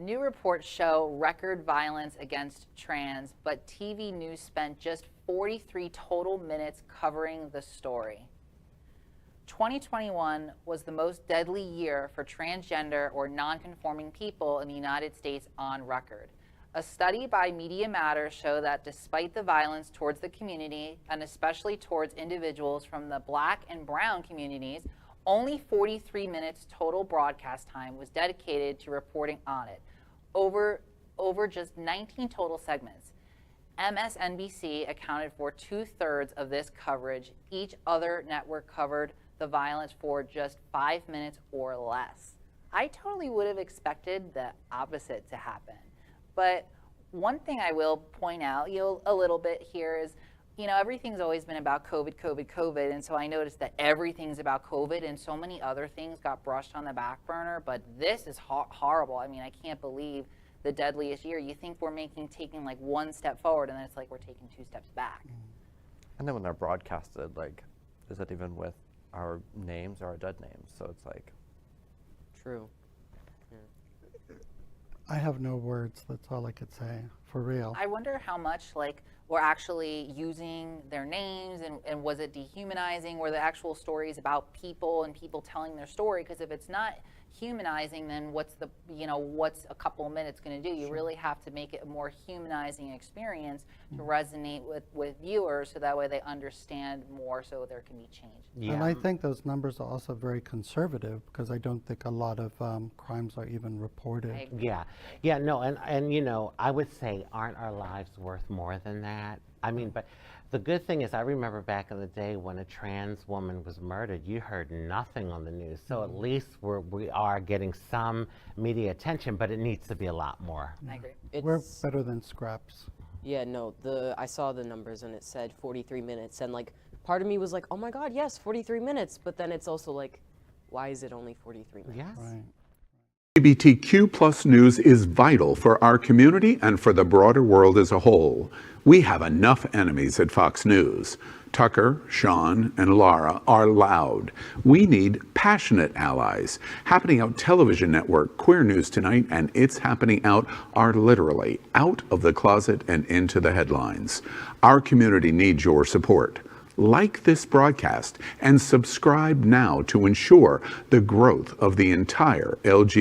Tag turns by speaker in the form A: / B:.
A: New reports show record violence against trans, but TV news spent just 43 total minutes covering the story. 2021 was the most deadly year for transgender or non-conforming people in the United States on record. A study by Media Matters showed that despite the violence towards the community, and especially towards individuals from the Black and Brown communities, only 43 minutes total broadcast time was dedicated to reporting on it, over just 19 total segments. MSNBC accounted for 2/3 of this coverage. Each other network covered the violence for just 5 minutes or less. I totally would have expected the opposite to happen. But one thing I will point out, a little bit here is, everything's always been about COVID, and so I noticed that everything's about COVID and so many other things got brushed on the back burner, but this is horrible. I mean, I can't believe the deadliest year. You think we're taking like one step forward, and then it's like we're taking 2 steps back.
B: And then when they're broadcasted, like, is it even with our names or our dead names? So it's like...
C: True.
D: I have no words, that's all I could say, for real.
A: I wonder how much we're actually using their names, and was it dehumanizing? Were the actual stories about people and people telling their story? Because if it's not humanizing, then what's a couple of minutes going to do? You really have to make it a more humanizing experience to resonate with viewers, so that way they understand more, so there can be change.
D: Yeah. And I think those numbers are also very conservative, because I don't think a lot of crimes are even reported.
E: Yeah, no, and I would say, aren't our lives worth more than that? I mean, but the good thing is, I remember back in the day when a trans woman was murdered, you heard nothing on the news. So at least we are getting some media attention, but it needs to be a lot more.
A: I agree.
D: We're better than scraps.
C: Yeah, no, I saw the numbers and it said 43 minutes, and part of me was like, oh my God, yes, 43 minutes, but then it's also like, why is it only 43 minutes?
E: Yes.
D: Right.
F: LGBTQ+ news is vital for our community and for the broader world as a whole. We have enough enemies at Fox News. Tucker, Sean, and Lara are loud. We need passionate allies. Happening Out television network, Queer News Tonight, and It's Happening Out are literally out of the closet and into the headlines. Our community needs your support. Like this broadcast and subscribe now to ensure the growth of the entire LGBT